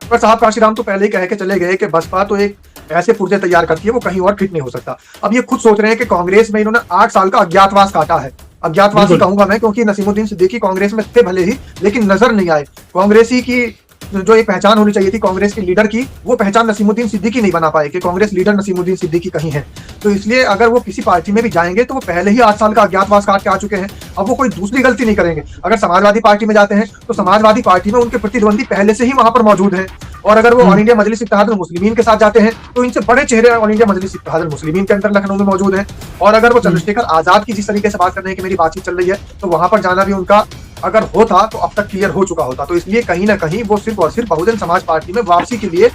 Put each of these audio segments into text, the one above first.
पर साहब काशीराम तो पहले ही कह के चले गए कि बसपा तो एक ऐसे पुर्जे तैयार करती है, वो कहीं और फिट नहीं हो सकता। अब ये खुद सोच रहे हैं कि कांग्रेस में इन्होंने 8 साल का अज्ञातवास काटा है। अज्ञातवास ही बिल्कुल। कहूंगा मैं, क्योंकि नसीमुद्दीन सिद्दीकी कांग्रेस में थे भले ही, लेकिन नजर नहीं आए। कांग्रेसी की जो एक पहचान होनी चाहिए थी कांग्रेस के लीडर की, वो पहचान नसीमुद्दीन सिद्दीकी नहीं बना पाए कि कांग्रेस लीडर नसीमुद्दीन सिद्दीकी कहीं है। तो इसलिए अगर वो किसी पार्टी में भी जाएंगे तो वो पहले ही 8 साल का अज्ञातवास काट के आ चुके हैं। अब वो कोई दूसरी गलती नहीं करेंगे। अगर समाजवादी पार्टी में जाते हैं तो समाजवादी पार्टी में उनके प्रतिद्वंदी पहले से ही वहां पर मौजूद है। और अगर वो ऑल इंडिया मजलिस इत्तेहादुल मुस्लिमीन के साथ जाते हैं तो इनसे बड़े चेहरे ऑल इंडिया मजलिस इत्तेहादुल मुस्लिमीन के अंदर लखनऊ में मौजूद हैं। और अगर वो चंद्रशेखर आजाद की जिस तरीके से बात करने की मेरी बातचीत चल रही है, तो वहां पर जाना भी उनका अगर होता तो अब तक क्लियर हो चुका होता। तो इसलिए कहीं ना कहीं वो सिर्फ और सिर्फ बहुजन समाज पार्टी में वापसी के लिए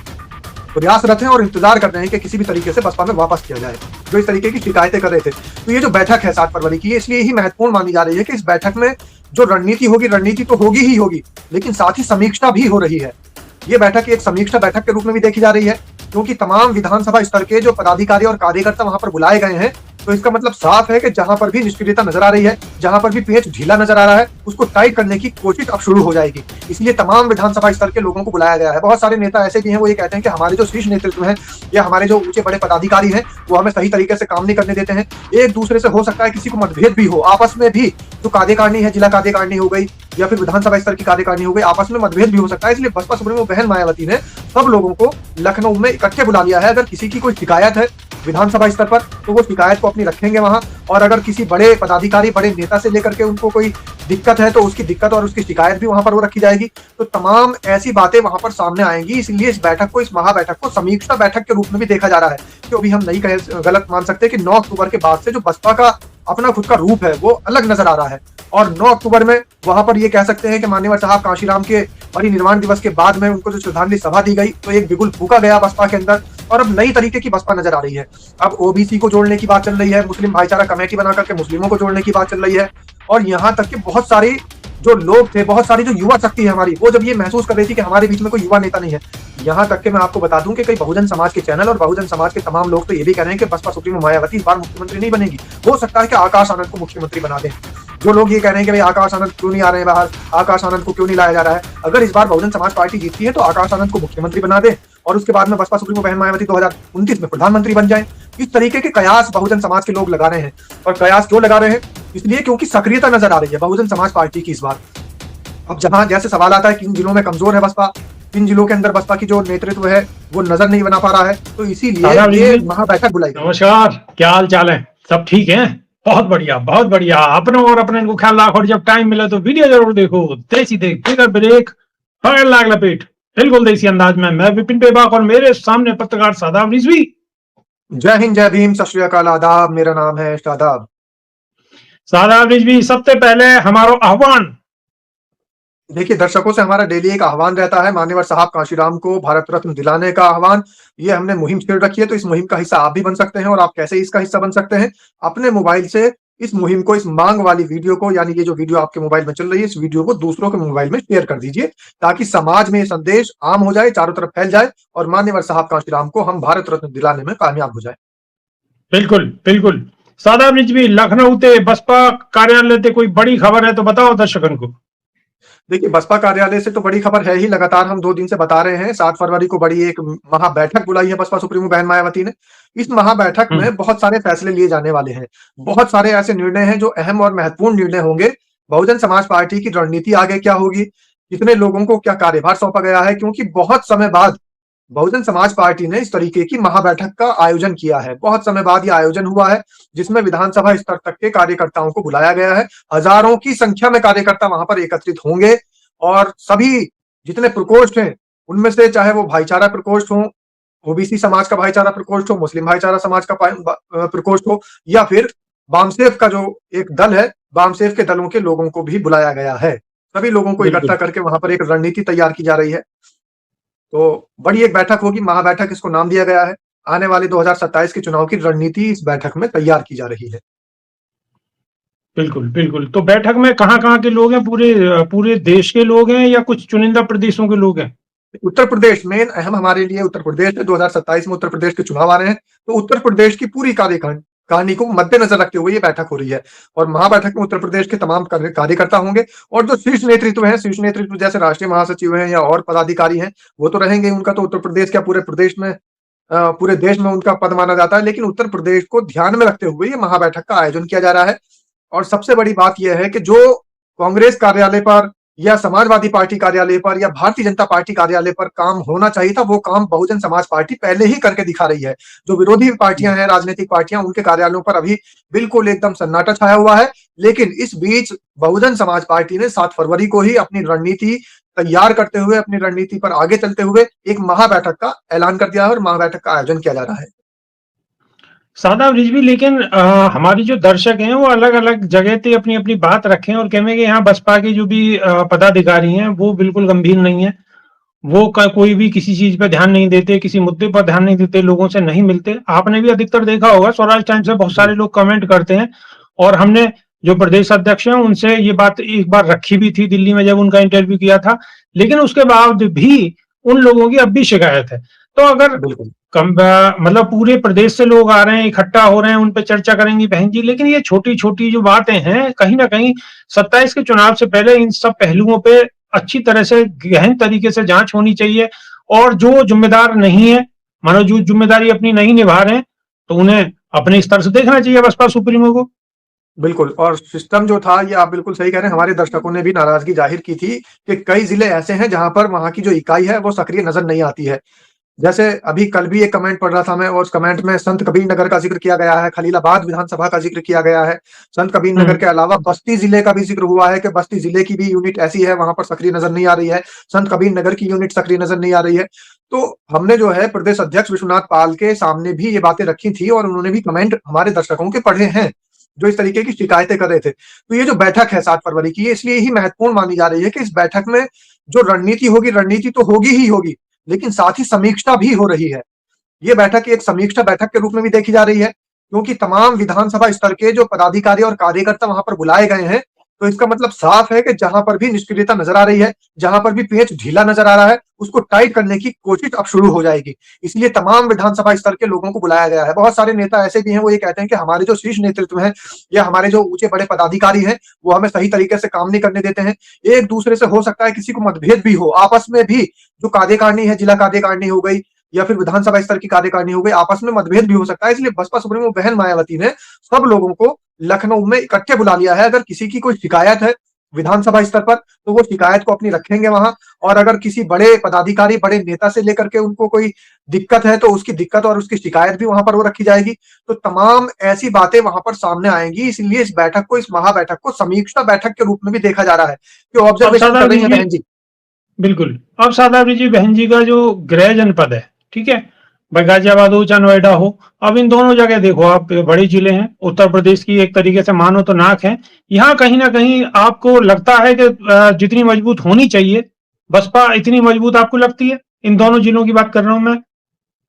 प्रयासरत हैं और इंतजार कर रहे हैं कि किसी भी तरीके से बसपा में वापस किया जाए, जो इस तरीके की शिकायतें कर रहे थे। तो ये जो बैठक है 7 फरवरी की, इसलिए ही महत्वपूर्ण मानी जा रही है कि इस बैठक में जो रणनीति होगी, रणनीति तो होगी ही होगी, लेकिन साथ ही समीक्षा भी हो रही है। ये बैठक एक समीक्षा बैठक के रूप में भी देखी जा रही है, क्योंकि तमाम विधानसभा स्तर के जो पदाधिकारी और कार्यकर्ता वहां पर बुलाए गए हैं, तो इसका मतलब साफ है कि जहां पर भी निष्क्रियता नजर आ रही है, जहां पर भी पेच ढीला नजर आ रहा है, उसको टाइट करने की कोशिश अब शुरू हो जाएगी। इसलिए तमाम विधानसभा स्तर के लोगों को बुलाया गया है। बहुत सारे नेता ऐसे भी हैं, वो ये कहते हैं कि हमारे जो शीर्ष नेतृत्व है या हमारे जो ऊंचे बड़े पदाधिकारी हैं, वो हमें सही तरीके से काम नहीं करने देते हैं। एक दूसरे से हो सकता है किसी को मतभेद भी हो, आपस में भी जो कार्यकारिणी है, जिला कार्यकारिणी हो गई या फिर विधानसभा स्तर की कार्यकारिणी हो गई, आपस में मतभेद भी हो सकता है। इसलिए बसपा सुप्रीमो बहन मायावती ने सब लोगों को लखनऊ में इकट्ठे बुला लिया है। अगर किसी की कोई शिकायत है विधानसभा स्तर पर, तो वो शिकायत को अपनी रखेंगे वहां। और अगर किसी बड़े पदाधिकारी, बड़े नेता से लेकर के उनको कोई दिक्कत है, तो उसकी दिक्कत और उसकी शिकायत भी वहां पर वो रखी जाएगी। तो तमाम ऐसी बातें वहां पर सामने आएंगी। इसलिए इस बैठक को, इस महाबैठक को समीक्षा बैठक के रूप में भी देखा जा रहा है। तो अभी हम नहीं गलत मान सकते कि 9 अक्टूबर के बाद से जो बसपा का अपना खुद का रूप है वो अलग नजर आ रहा है। और 9 अक्टूबर में वहां पर ये कह सकते हैं कि मान्यवर साहब कांशीराम के परिनिर्वाण दिवस के बाद में उनको जो श्रद्धांजलि सभा दी गई, तो एक बिगुल फूका गया बसपा के अंदर और अब नई तरीके की बसपा नजर आ रही है। अब ओबीसी को जोड़ने की बात चल रही है, मुस्लिम भाईचारा कमेटी बना करके मुस्लिमों को जोड़ने की बात चल रही है। और यहाँ तक कि बहुत सारी जो लोग थे, बहुत सारी जो युवा शक्ति है हमारी, वो जब ये महसूस कर रही थी कि हमारे बीच में कोई युवा नेता नहीं है, यहाँ तक कि मैं आपको बता दूं कि कई बहुजन समाज के चैनल और बहुजन समाज के तमाम लोग तो ये भी कह रहे हैं कि बसपा सुप्रीमो मायावती इस बार मुख्यमंत्री नहीं बनेगी। हो सकता है कि आकाश आनंद को मुख्यमंत्री बना दें। जो लोग ये कह रहे हैं कि भाई आकाश आनंद क्यों नहीं आ रहे हैं बाहर, आकाश आनंद को क्यों नहीं लाया जा रहा है, अगर इस बार बहुजन समाज पार्टी जीतती है तो आकाश आनंद को मुख्यमंत्री बना दे और उसके बाद में बसपा सुप्रीमो बहन मायावती 2029 में प्रधानमंत्री बन जाए। इस तरीके के कयास बहुजन समाज के लोग लगा रहे हैं। और कयास क्यों लगा रहे हैं? इसलिए क्योंकि सक्रियता नजर आ रही है बहुजन समाज पार्टी की इस बार। अब जहां जैसे सवाल आता है किन जिलों में कमजोर है बसपा, किन जिलों के अंदर बसपा की जो नेतृत्व है वो नजर नहीं बना पा रहा है, तो इसीलिए ये महाबैठक बुलाई। नमस्कार, क्या हाल चाल है? सब ठीक है? बहुत बढ़िया, बहुत बढ़िया। अपने और अपने को ख्याल रखो और जब टाइम मिले तो वीडियो जरूर देखो। देसी देख, फिगर ब्रेक, बगैर लाग लपेट, बिल्कुल देसी अंदाज में। मैं विपिन बेबाक और मेरे सामने पत्रकार शादाब रिजवी। जय हिंद, जय भीम, सत श्री अकाल, आदाब। मेरा नाम है शादाब। शादाब रिजवी, सबसे पहले हमारा आह्वान। देखिए, दर्शकों से हमारा डेली एक आह्वान रहता है, मान्यवर साहब कांशीराम को भारत रत्न दिलाने का आह्वान। ये हमने मुहिम छेड़ रखी है, तो इस मुहिम का हिस्सा आप भी बन सकते हैं। और आप कैसे इसका हिस्सा बन सकते हैं? अपने मोबाइल से इस मुहिम को, इस मांग वाली वीडियो को, यानी ये जो वीडियो आपके मोबाइल में चल रही है, इस वीडियो को दूसरों के मोबाइल में शेयर कर दीजिए, ताकि समाज में ये संदेश आम हो जाए, चारों तरफ फैल जाए और मान्यवर साहब कांशीराम को हम भारत रत्न दिलाने में कामयाब हो जाए। बिल्कुल बिल्कुल। शादाब रिजवी, लखनऊ ते बसपा कार्यालय ते कोई बड़ी खबर है तो बताओ दर्शकों को। देखिए, बसपा कार्यालय से तो बड़ी खबर है ही, लगातार हम 2 दिन से बता रहे हैं। 7 फरवरी को बड़ी एक महाबैठक बुलाई है बसपा सुप्रीमो बहन मायावती ने। इस महाबैठक में बहुत सारे फैसले लिए जाने वाले हैं। बहुत सारे ऐसे निर्णय हैं जो अहम और महत्वपूर्ण निर्णय होंगे। बहुजन समाज पार्टी की रणनीति आगे क्या होगी, कितने लोगों को क्या कार्यभार सौंपा गया है, क्योंकि बहुत समय बाद बहुजन समाज पार्टी ने इस तरीके की महाबैठक का आयोजन किया है। बहुत समय बाद ये आयोजन हुआ है, जिसमें विधानसभा स्तर तक के कार्यकर्ताओं को बुलाया गया है। हजारों की संख्या में कार्यकर्ता वहां पर एकत्रित होंगे और सभी जितने प्रकोष्ठ हैं उनमें से, चाहे वो भाईचारा प्रकोष्ठ हो, ओबीसी समाज का भाईचारा प्रकोष्ठ हो, मुस्लिम भाईचारा समाज का प्रकोष्ठ हो, या फिर वामसेफ का जो एक दल है, वामसेफ के दलों के लोगों को भी बुलाया गया है। सभी लोगों को इकट्ठा करके वहां पर एक रणनीति तैयार की जा रही है। तो बड़ी एक बैठक होगी, महाबैठक इसको नाम दिया गया है। आने वाले 2027 के चुनाव की रणनीति इस बैठक में तैयार की जा रही है। बिल्कुल बिल्कुल। तो बैठक में कहाँ के लोग हैं? पूरे देश के लोग हैं या कुछ चुनिंदा प्रदेशों के लोग हैं? उत्तर प्रदेश मेन अहम हमारे लिए उत्तर प्रदेश है। 2027 में उत्तर प्रदेश के चुनाव आ रहे हैं, तो उत्तर प्रदेश की पूरी कहानी को मद्देनजर रखते हुए ये बैठक हो रही है। और महाबैठक में उत्तर प्रदेश के तमाम कार्यकर्ता होंगे और जो शीर्ष नेतृत्व है, शीर्ष नेतृत्व जैसे राष्ट्रीय महासचिव हैं या और पदाधिकारी हैं, वो तो रहेंगे। उनका तो उत्तर प्रदेश क्या पूरे प्रदेश में पूरे देश में उनका पद माना जाता है, लेकिन उत्तर प्रदेश को ध्यान में रखते हुए ये महाबैठक का आयोजन किया जा रहा है। और सबसे बड़ी बात यह है कि जो कांग्रेस कार्यालय पर या समाजवादी पार्टी कार्यालय पर या भारतीय जनता पार्टी कार्यालय पर काम होना चाहिए था, वो काम बहुजन समाज पार्टी पहले ही करके दिखा रही है। जो विरोधी पार्टियां हैं, राजनीतिक पार्टियां, उनके कार्यालयों पर अभी बिल्कुल एकदम सन्नाटा छाया हुआ है। लेकिन इस बीच बहुजन समाज पार्टी ने 7 फरवरी को ही अपनी रणनीति तैयार करते हुए, अपनी रणनीति पर आगे चलते हुए एक महाबैठक का ऐलान कर दिया है और महाबैठक का आयोजन किया जा रहा है। शादाब रिजवी, लेकिन हमारी जो दर्शक हैं वो अलग अलग जगह पे अपनी अपनी बात रखें और कहें कि यहाँ बसपा के जो भी पदाधिकारी हैं वो बिल्कुल गंभीर नहीं है, वो कोई भी किसी चीज पे ध्यान नहीं देते, किसी मुद्दे पर ध्यान नहीं देते, लोगों से नहीं मिलते। आपने भी अधिकतर देखा होगा, स्वराज टाइम्स से बहुत सारे लोग कमेंट करते हैं और हमने जो प्रदेश अध्यक्ष हैं उनसे ये बात एक बार रखी भी थी दिल्ली में जब उनका इंटरव्यू किया था, लेकिन उसके बाद भी उन लोगों की अब भी शिकायत है। तो अगर मतलब पूरे प्रदेश से लोग आ रहे हैं, इकट्ठा हो रहे हैं, उन पर चर्चा करेंगी बहन जी, लेकिन ये छोटी छोटी जो बातें हैं कहीं ना कहीं 27 के चुनाव से पहले इन सब पहलुओं पे अच्छी तरह से गहन तरीके से जांच होनी चाहिए। और जो जिम्मेदार नहीं है, मानो जो जिम्मेदारी अपनी नहीं निभा रहे हैं, तो उन्हें अपने स्तर से देखना चाहिए बसपा सुप्रीमो को। बिल्कुल। और सिस्टम जो था, ये आप बिल्कुल सही कह रहे हैं। हमारे दर्शकों ने भी नाराजगी जाहिर की थी कि कई जिले ऐसे हैं जहां पर वहां की जो इकाई है वो सक्रिय नजर नहीं आती है। जैसे अभी कल भी एक कमेंट पढ़ रहा था मैं, और उस कमेंट में संत कबीर नगर का जिक्र किया गया है, खलीलाबाद विधानसभा का जिक्र किया गया है। संत कबीर नगर के अलावा बस्ती जिले का भी जिक्र हुआ है कि बस्ती जिले की भी यूनिट ऐसी है, वहां पर सक्रिय नजर नहीं आ रही है। संत कबीर नगर की यूनिट सक्रिय नजर नहीं आ रही है। तो हमने जो है प्रदेश अध्यक्ष विश्वनाथ पाल के सामने भी ये बातें रखी थी और उन्होंने भी कमेंट हमारे दर्शकों के पढ़े हैं जो इस तरीके की शिकायतें कर रहे थे। तो ये जो बैठक है 7 फरवरी की, ये इसलिए ही महत्वपूर्ण मानी जा रही है कि इस बैठक में जो रणनीति होगी, रणनीति तो होगी ही होगी, लेकिन साथ ही समीक्षा भी हो रही है। ये बैठक एक समीक्षा बैठक के रूप में भी देखी जा रही है, क्योंकि तमाम विधानसभा स्तर के जो पदाधिकारी और कार्यकर्ता वहां पर बुलाए गए हैं, तो इसका मतलब साफ है कि जहां पर भी निष्क्रियता नजर आ रही है, जहां पर भी पेच ढीला नजर आ रहा है, उसको टाइट करने की कोशिश अब शुरू हो जाएगी। इसलिए तमाम विधानसभा स्तर के लोगों को बुलाया गया है। बहुत सारे नेता ऐसे भी हैं, वो ये कहते हैं कि हमारे जो शीर्ष नेतृत्व है या हमारे जो ऊंचे बड़े पदाधिकारी हैं, वो हमें सही तरीके से काम नहीं करने देते हैं। एक दूसरे से हो सकता है किसी को मतभेद भी हो, आपस में भी जो कार्यकारिणी है, जिला कार्यकारिणी हो गई या फिर विधानसभा स्तर की कार्यकारिणी हो गई, आपस में मतभेद भी हो सकता है। इसलिए बसपा सुप्रीमो बहन मायावती ने सब लोगों को लखनऊ में इकट्ठे बुला लिया है। अगर किसी की कोई शिकायत है विधानसभा स्तर पर, तो वो शिकायत को अपनी रखेंगे वहां, और अगर किसी बड़े पदाधिकारी, बड़े नेता से लेकर के उनको कोई दिक्कत है, तो उसकी दिक्कत और उसकी शिकायत भी वहां पर वो रखी जाएगी। तो तमाम ऐसी बातें वहां पर सामने आएंगी। इसलिए इस बैठक को, इस महाबैठक को समीक्षा बैठक के रूप में भी देखा जा रहा है कि ऑब्जर्वेशन कर रही है बहन जी। बिल्कुल। अब शादाब जी, बहन जी का जो गृह जनपद है, ठीक है, भाई गाजियाबाद हो चाहे नोएडा हो, अब इन दोनों जगह देखो आप, बड़े जिले हैं, उत्तर प्रदेश की एक तरीके से मानो तो नाक है। यहाँ कहीं ना कहीं आपको लगता है कि जितनी मजबूत होनी चाहिए बसपा, इतनी मजबूत आपको लगती है? इन दोनों जिलों की बात कर रहा हूं मैं।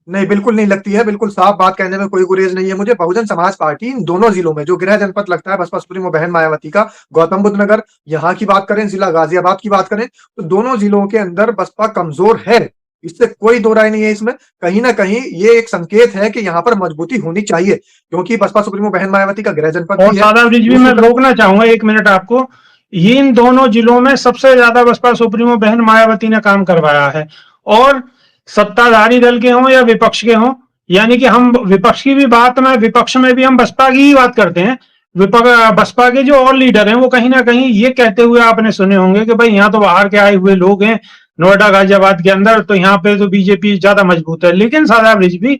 नहीं, बिल्कुल नहीं लगती है। बिल्कुल साफ बात कहने में कोई गुरेज नहीं है मुझे। बहुजन समाज पार्टी इन दोनों जिलों में जो गृह जनपद लगता है बसपा सुप्रीमो बहन मायावती का, गौतम बुद्ध नगर, यहाँ की बात करें, जिला गाजियाबाद की बात करें, तो दोनों जिलों के अंदर बसपा कमजोर है। इससे कोई दो राय नहीं है। इसमें कहीं ना कहीं ये एक संकेत है कि यहाँ पर मजबूती होनी चाहिए, क्योंकि बसपा सुप्रीमो बहन मायावती का गृह जनपद और भी है। शादाब रिजवी, मैं रोकना चाहूंगा 1 मिनट आपको। ये इन दोनों जिलों में सबसे ज्यादा बसपा सुप्रीमो बहन मायावती ने काम करवाया है, और सत्ताधारी दल के हों या विपक्ष के हों, यानी कि हम विपक्ष की भी बात में, विपक्ष में भी हम बसपा की ही बात करते हैं। बसपा के जो और लीडर हैं वो कहीं ना कहीं ये कहते हुए आपने सुने होंगे कि भाई यहाँ तो बाहर के आए हुए लोग हैं, नोएडा गाजियाबाद के अंदर, तो यहाँ पे तो बीजेपी ज्यादा मजबूत है। लेकिन शादाब रिजवी,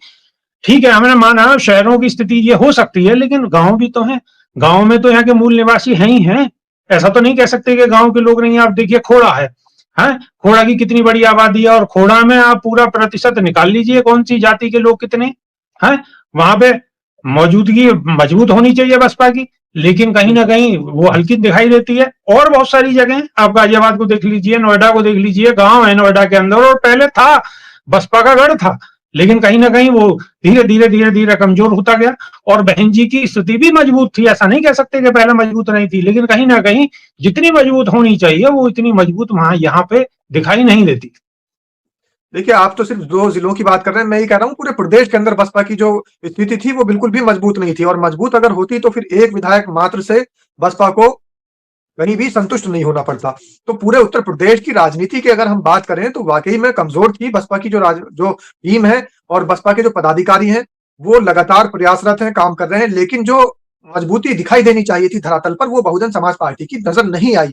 ठीक है, हमने माना शहरों की स्थिति ये हो सकती है, लेकिन गांव भी तो है। गांव में तो यहाँ के मूल निवासी हैं ही हैं। ऐसा तो नहीं कह सकते कि गांव के लोग नहीं। आप देखिए खोड़ा है, हैं, खोड़ा की कितनी बड़ी आबादी है, और खोड़ा में आप पूरा प्रतिशत निकाल लीजिए कौन सी जाति के लोग कितने हैं। वहां पे मौजूदगी मजबूत होनी चाहिए बसपा की, लेकिन कहीं ना कहीं वो हल्की दिखाई देती है। और बहुत सारी जगह, आप गाजियाबाद को देख लीजिए, नोएडा को देख लीजिए, गांव है नोएडा के अंदर, और पहले था बसपा का गढ़ था, लेकिन कहीं ना कहीं वो धीरे धीरे धीरे धीरे कमजोर होता गया। और बहन जी की स्थिति भी मजबूत थी, ऐसा नहीं कह सकते कि पहले मजबूत नहीं थी, लेकिन कहीं ना कहीं जितनी मजबूत होनी चाहिए वो इतनी मजबूत वहां यहाँ पे दिखाई नहीं देती। देखिए, आप तो सिर्फ 2 जिलों की बात कर रहे हैं, मैं ये कह रहा हूँ पूरे प्रदेश के अंदर बसपा की जो स्थिति थी वो बिल्कुल भी मजबूत नहीं थी, और मजबूत अगर होती तो फिर एक विधायक मात्र से बसपा को कहीं भी संतुष्ट नहीं होना पड़ता। तो पूरे उत्तर प्रदेश की राजनीति की अगर हम बात करें तो वाक़ई में कमज़ोर थी बसपा की जो टीम है, और बसपा के जो पदाधिकारी हैं, वो लगातार प्रयासरत हैं, काम कर रहे हैं, लेकिन जो मजबूती दिखाई देनी चाहिए थी धरातल पर वो बहुजन समाज पार्टी की नज़र नहीं आई।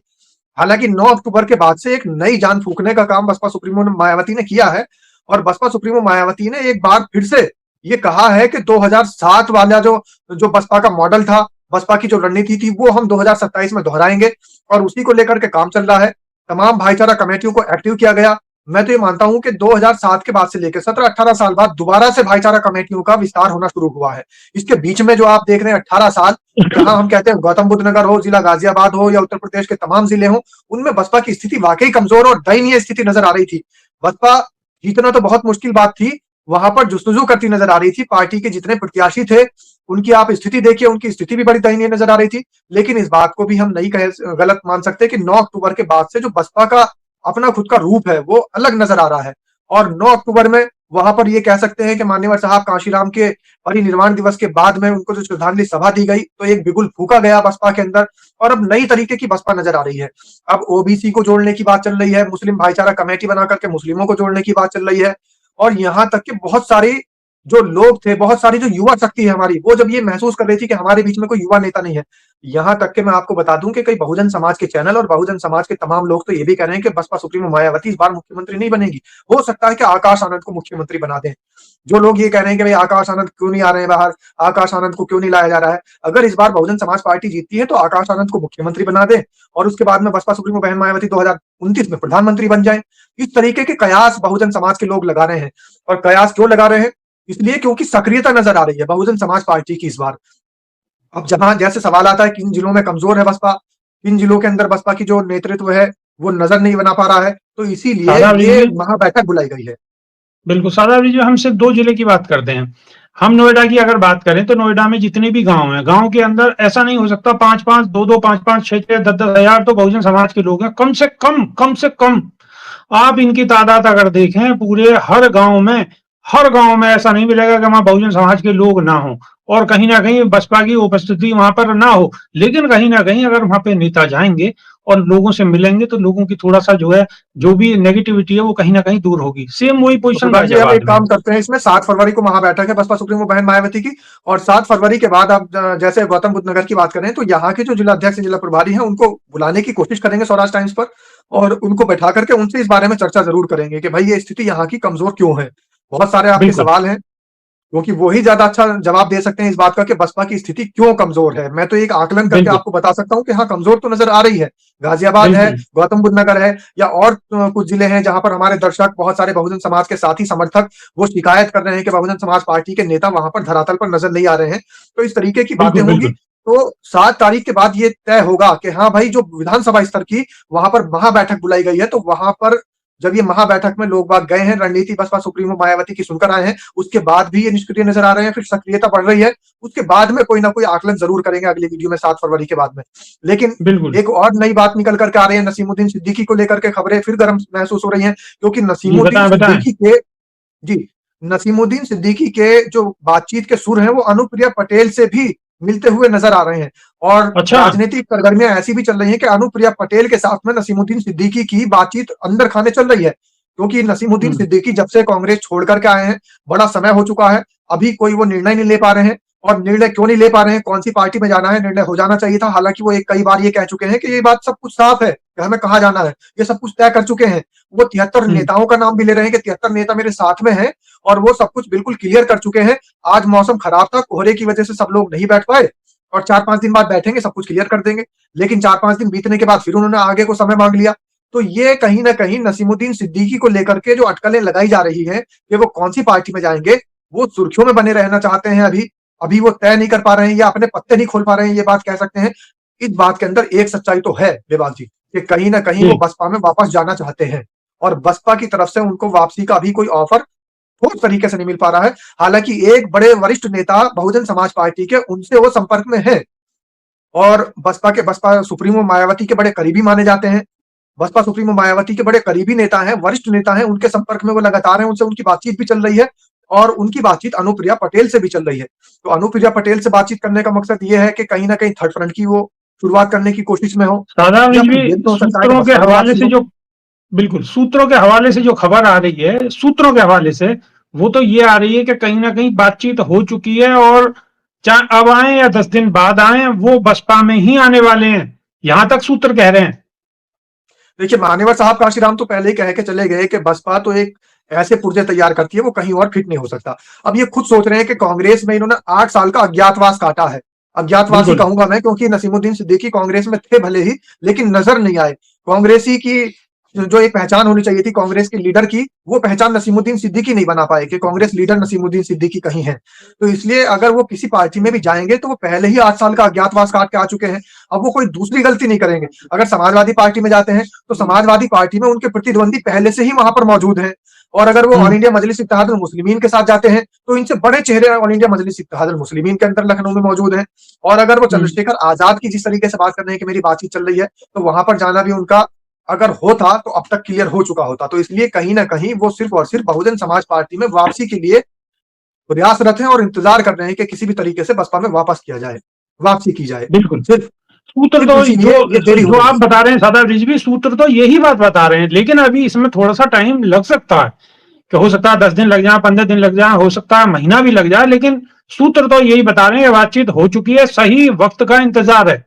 हालांकि 9 अक्टूबर के बाद से एक नई जान फूंकने का काम बसपा सुप्रीमो मायावती ने किया है, और बसपा सुप्रीमो मायावती ने एक बार फिर से ये कहा है कि 2007 वाला जो जो बसपा का मॉडल था, बसपा की जो रणनीति थी, वो हम 2027 में दोहराएंगे, और उसी को लेकर के काम चल रहा है। तमाम भाईचारा कमेटियों को एक्टिव किया गया। मैं तो ये मानता हूं कि 2007 के बाद से लेकर 17-18 साल बाद दोबारा से भाईचारा कमेटियों का विस्तार होना शुरू हुआ है। इसके बीच में जो आप देख रहे हैं 18 साल, जहां हम कहते हैं गौतम बुद्ध नगर हो, जिला गाजियाबाद हो, या उत्तर प्रदेश के तमाम जिले हों, उनमें बसपा की स्थिति वाकई कमजोर और दयनीय स्थिति नजर आ रही थी। बसपा जीतना तो बहुत मुश्किल बात थी, वहां पर जुस्तजू करती नजर आ रही थी। पार्टी के जितने प्रत्याशी थे, उनकी आप स्थिति देखिए, उनकी स्थिति भी बड़ी दयनीय नजर आ रही थी। लेकिन इस बात को भी हम नहीं कह गलत मान सकते कि 9 अक्टूबर के बाद से जो बसपा का अपना खुद का रूप है, वो अलग नजर आ रहा है। और 9 अक्टूबर में वहां पर ये कह सकते हैं कि मान्यवर साहब कांशीराम के परिनिर्वाण दिवस के बाद में उनको जो श्रद्धांजलि सभा दी गई, तो एक बिगुल फूका गया बसपा के अंदर, और अब नई तरीके की बसपा नजर आ रही है। अब ओबीसी को जोड़ने की बात चल रही है, मुस्लिम भाईचारा कमेटी बना करके मुस्लिमों को जोड़ने की बात चल रही है, और यहां तक कि बहुत सारी जो लोग थे, बहुत सारी जो युवा शक्ति है हमारी, वो जब ये महसूस कर रही थी कि हमारे बीच में कोई युवा नेता नहीं है, यहां तक कि मैं आपको बता दूं कि कई बहुजन समाज के चैनल और बहुजन समाज के तमाम लोग तो ये भी कह रहे हैं कि बसपा सुप्रीमो मायावती इस बार मुख्यमंत्री नहीं बनेगी। हो सकता है कि आकाश आनंद को मुख्यमंत्री बना दें। जो लोग ये कह रहे हैं कि भाई आकाश आनंद क्यों नहीं आ रहे हैं बाहर, आकाश आनंद को क्यों नहीं लाया जा रहा है, अगर इस बार बहुजन समाज पार्टी जीतती है तो आकाश आनंद को मुख्यमंत्री बना दें, और उसके बाद में बसपा सुप्रीमो बहन मायावती 2029 में प्रधानमंत्री बन जाए। इस तरीके के कयास बहुजन समाज के लोग लगा रहे हैं। और कयास क्यों लगा रहे हैं? इसलिए क्योंकि सक्रियता नजर आ रही है बहुजन समाज पार्टी की इस बार। अब जहां जैसे सवाल आता है किन जिलों में कमजोर है बसपा, किन जिलों के अंदर बसपा की जो नेतृत्व है वो नजर नहीं बना पा रहा है, तो इसीलिए शादाब ये जी, महाबैठक बुलाई गई है। बिल्कुल शादाब जी, हम सिर्फ 2 जिले की बात करते हैं। हम नोएडा की अगर बात करें तो नोएडा में जितने भी गांव हैं, गांव के अंदर ऐसा नहीं हो सकता 5-5, 2-2, 5-5, 6-6, 10-10 हजार तो बहुजन समाज के लोग हैं, कम से कम। आप इनकी तादाद अगर देखें पूरे हर गांव में ऐसा नहीं मिलेगा कि वहां बहुजन समाज के लोग ना हो, और कहीं ना कहीं बसपा की उपस्थिति वहां पर ना हो। लेकिन कहीं ना कहीं अगर वहां पे नेता जाएंगे और लोगों से मिलेंगे तो लोगों की थोड़ा सा जो है, जो भी नेगेटिविटी है वो कहीं ना कहीं दूर होगी। सेम वही तो पोजीशन विभाग जी, हम गाजियाबाद एक में। काम करते हैं, इसमें 7 फरवरी को महाबैठक है बसपा सुप्रीमो बहन मायावती की, और 7 फरवरी के बाद आप जैसे गौतम बुद्ध नगर की बात करें तो यहाँ के जो जिला अध्यक्ष जिला प्रभारी हैं उनको बुलाने की कोशिश करेंगे स्वराज टाइम्स पर, और उनको बैठा करके उनसे इस बारे में चर्चा जरूर करेंगे कि भाई ये स्थिति यहाँ की कमजोर क्यों है। बहुत सारे आपके बिल्कुल सवाल हैं, क्योंकि वो ही ज्यादा अच्छा जवाब दे सकते हैं इस बात का कि बसपा की स्थिति क्यों कमजोर है। मैं तो एक आकलन करके बिल्कुल आपको बता सकता हूं कि हाँ, कमजोर तो नजर आ रही है। गाजियाबाद है, बिल्कुल गौतम बुद्ध नगर है, या और कुछ जिले हैं जहां पर हमारे दर्शक, बहुत सारे बहुजन समाज के साथी समर्थक वो शिकायत कर रहे हैं कि बहुजन समाज पार्टी के नेता वहां पर धरातल पर नजर नहीं आ रहे हैं। तो इस तरीके की बातें बिल्कुल होंगी। बिल्कुल तो 7 तारीख के बाद ये तय होगा कि हाँ भाई, जो विधानसभा स्तर की वहां पर महाबैठक बुलाई गई है, तो वहां पर जब ये महाबैठक में लोग बाग गए हैं, रणनीति बसपा सुप्रीमो मायावती की सुनकर आए हैं, उसके बाद भी ये निष्क्रिय नजर आ रहे हैं, फिर सक्रियता बढ़ रही है, उसके बाद में कोई ना कोई आकलन जरूर करेंगे अगली वीडियो में 7 फरवरी के बाद में। लेकिन बिल्कुल। एक और नई बात निकल करके आ रही है, नसीमुद्दीन सिद्दीकी को लेकर के खबरें फिर गर्म महसूस हो रही हैं, क्योंकि जी नसीमुद्दीन बताएं बताएं। सिद्दीकी के जी, नसीमुद्दीन सिद्दीकी के जो बातचीत के सुर हैं वो अनुप्रिया पटेल से भी मिलते हुए नजर आ रहे हैं, और अच्छा। राजनीतिक सरगर्मियां ऐसी भी चल रही हैं कि अनुप्रिया पटेल के साथ में नसीमुद्दीन सिद्दीकी की बातचीत अंदर खाने चल रही है, क्योंकि नसीमुद्दीन हम्म। सिद्दीकी जब से कांग्रेस छोड़ करके आए हैं, बड़ा समय हो चुका है, अभी कोई वो निर्णय नहीं ले पा रहे हैं। और निर्णय क्यों नहीं ले पा रहे हैं, कौन सी पार्टी में जाना है, निर्णय हो जाना चाहिए था। हालांकि वो एक कई बार ये कह चुके हैं कि ये बात सब कुछ साफ है कि हमें कहाँ जाना है, ये सब कुछ तय कर चुके हैं। वो 73 हम्म। नेताओं का नाम भी ले रहे हैं कि 73 नेता मेरे साथ में हैं, और वो सब कुछ बिल्कुल क्लियर कर चुके हैं। आज मौसम खराब था, कोहरे की वजह से सब लोग नहीं बैठ पाए, और 4-5 दिन बाद बैठेंगे, सब कुछ क्लियर कर देंगे। लेकिन 4-5 दिन बीतने के बाद फिर उन्होंने आगे को समय मांग लिया। तो ये कहीं ना कहीं नसीमुद्दीन सिद्दीकी को लेकर के जो अटकलें लगाई जा रही है कि वो कौन सी पार्टी में जाएंगे, वो सुर्खियों में बने रहना चाहते हैं। अभी अभी वो तय नहीं कर पा रहे हैं, या अपने पत्ते नहीं खोल पा रहे हैं, ये बात कह सकते हैं। इस बात के अंदर एक सच्चाई तो है बेबाक जी, कि कहीं ना कहीं वो जी। बसपा में वापस जाना चाहते हैं, और बसपा की तरफ से उनको वापसी का अभी कोई ऑफर ठोस तरीके से नहीं मिल पा रहा है। हालांकि एक बड़े वरिष्ठ नेता बहुजन समाज पार्टी के, उनसे वो संपर्क में है, और बसपा सुप्रीमो मायावती के बड़े करीबी माने जाते हैं। बसपा सुप्रीमो मायावती के बड़े करीबी नेता हैं, वरिष्ठ नेता हैं, उनके संपर्क में वो लगातार हैं, उनसे उनकी बातचीत भी चल रही है और उनकी बातचीत अनुप्रिया पटेल से भी चल रही है। तो अनुप्रिया पटेल से बातचीत करने का मकसद ये है कि कहीं न कहीं थर्ड फ्रंट की वो शुरुआत करने की कोशिश में हो, साधारण या फिर भी ये भी तो हो सकता है कि सूत्रों के बसपा की हवाले वापसी से हो। जो बिल्कुल सूत्रों के हवाले से जो खबर आ रही है, सूत्रों के हवाले से वो तो ये आ रही है कि कहीं ना कहीं बातचीत हो चुकी है और चाहे अब आए या 10 दिन बाद आए वो बसपा में ही आने वाले हैं, यहां तक सूत्र कह रहे हैं। देखिए, मान्यवर साहब काशीराम तो पहले ही कह के चले गए कि बसपा तो एक ऐसे पुर्जे तैयार करती है, वो कहीं और फिट नहीं हो सकता। अब ये खुद सोच रहे हैं कि कांग्रेस में इन्होंने 8 साल का अज्ञातवास काटा है। अज्ञातवास ही बिल्कुल कहूंगा मैं, क्योंकि नसीमुद्दीन सिद्दीकी कांग्रेस में थे भले ही, लेकिन नजर नहीं आए। कांग्रेसी की जो एक पहचान होनी चाहिए थी कांग्रेस के लीडर की, वो पहचान नसीमुद्दीन सिद्दीकी नहीं बना पाए कि कांग्रेस लीडर नसीमुद्दीन सिद्दीकी कहीं है। तो इसलिए अगर वो किसी पार्टी में भी जाएंगे तो वो पहले ही 8 साल का अज्ञातवास काट के आ चुके हैं। अब वो कोई दूसरी गलती नहीं करेंगे। अगर समाजवादी पार्टी में जाते हैं तो समाजवादी पार्टी में उनके प्रतिद्वंदी पहले से ही वहां पर मौजूद हैं। और अगर वो ऑल हम्म इंडिया मजलिस इत्तेहादुल मुस्लिमीन के साथ जाते हैं तो इनसे बड़े चेहरे ऑल इंडिया मजलिस इत्तेहादुल मुस्लिमीन के अंदर लखनऊ में मौजूद हैं। और अगर वो हम्म चंद्रशेखर आजाद की जिस तरीके से बात कर रहे हैं कि मेरी बातचीत चल रही है, तो वहां पर जाना भी उनका अगर होता तो अब तक क्लियर हो चुका होता। तो इसलिए कहीं ना कहीं वो सिर्फ और सिर्फ बहुजन समाज पार्टी में वापसी के लिए प्रयासरत हैं और इंतजार कर रहे हैं कि किसी भी तरीके से बसपा में वापस किया जाए, वापसी की जाए। बिल्कुल सिर्फ सूत्र सिर्फ तो इसीलिए ये देरी हो जो रही आप है। बता रहे हैं सादा रिजवी, सूत्र तो यही बात बता रहे हैं, लेकिन अभी इसमें थोड़ा सा टाइम लग सकता है कि हो सकता है 10 दिन लग जाए, 15 दिन लग जाए, हो सकता है महीना भी लग जाए, लेकिन सूत्र तो यही बता रहे हैं बातचीत हो चुकी है, सही वक्त का इंतजार है।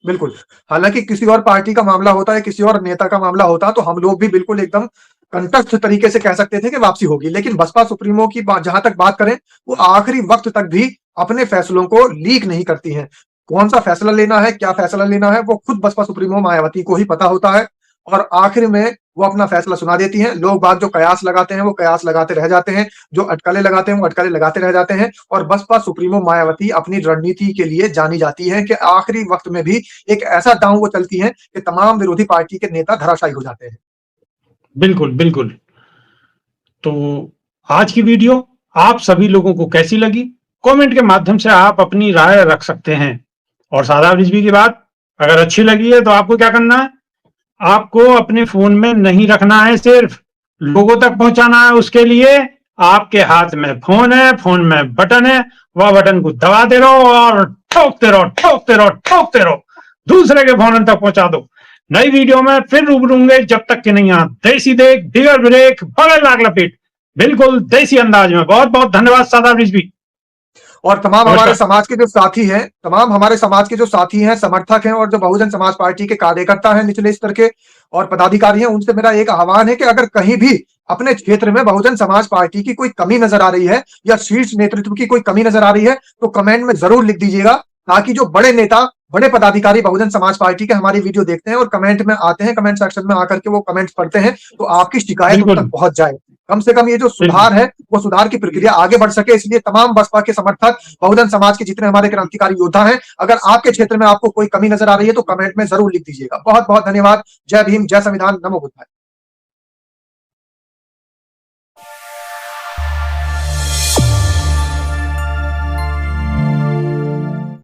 बिल्कुल। हालांकि किसी और पार्टी का मामला होता है, किसी और नेता का मामला होता तो हम लोग भी बिल्कुल एकदम कंटस्थ तरीके से कह सकते थे कि वापसी होगी। लेकिन बसपा सुप्रीमो की जहां तक बात करें, वो आखिरी वक्त तक भी अपने फैसलों को लीक नहीं करती हैं। कौन सा फैसला लेना है, क्या फैसला लेना है, वो खुद बसपा सुप्रीमो मायावती को ही पता होता है। और आखिर में वो अपना फैसला सुना देती हैं। लोग बात जो कयास लगाते हैं वो कयास लगाते रह जाते हैं, जो अटकलें लगाते हैं वो अटकलें लगाते रह जाते हैं। और बसपा सुप्रीमो मायावती अपनी रणनीति के लिए जानी जाती है कि आखिरी वक्त में भी एक ऐसा दांव वो चलती हैं कि तमाम विरोधी पार्टी के नेता धराशायी हो जाते हैं। बिल्कुल बिल्कुल। तो आज की वीडियो आप सभी लोगों को कैसी लगी, कमेंट के माध्यम से आप अपनी राय रख सकते हैं। और सादा रिजवी की बात अगर अच्छी लगी है तो आपको क्या करना है, आपको अपने फोन में नहीं रखना है, सिर्फ लोगों तक पहुंचाना है। उसके लिए आपके हाथ में फोन है, फोन में बटन है, वह बटन को दबाते रहो और ठोकते रहो ठोकते रहो ठोकते रहो, दूसरे के फोन तक पहुंचा दो। नई वीडियो में फिर रूबरू होंगे, जब तक कि नहीं आ देसी देख बिगर ब्रेक बगल लाग लपेट, बिल्कुल देसी अंदाज में। बहुत बहुत धन्यवाद सादा रिजवी। और तमाम हमारे नमस्कार। समाज के जो साथी हैं, तमाम हमारे समाज के जो साथी हैं, समर्थक हैं और जो बहुजन समाज पार्टी के कार्यकर्ता हैं निचले स्तर के और पदाधिकारी हैं, उनसे मेरा एक आह्वान है कि अगर कहीं भी अपने क्षेत्र में बहुजन समाज पार्टी की कोई कमी नजर आ रही है या शीर्ष नेतृत्व की कोई कमी नजर आ रही है तो कमेंट में जरूर लिख दीजिएगा, ताकि जो बड़े नेता, बड़े पदाधिकारी बहुजन समाज पार्टी के हमारी वीडियो देखते हैं और कमेंट में आते हैं, कमेंट सेक्शन में आकर के वो कमेंट्स पढ़ते हैं, तो आपकी शिकायत उन बिल्कुल तक पहुंच जाए। कम से कम ये जो बिल्कुल सुधार है वो सुधार की प्रक्रिया आगे बढ़ सके। इसलिए तमाम बसपा के समर्थक, बहुजन समाज के जितने हमारे क्रांतिकारी योद्धा हैं, अगर आपके क्षेत्र में आपको कोई कमी नजर आ रही है तो कमेंट में जरूर लिख दीजिएगा। बहुत बहुत धन्यवाद। जय भीम, जय संविधान, नमो बुद्धाय।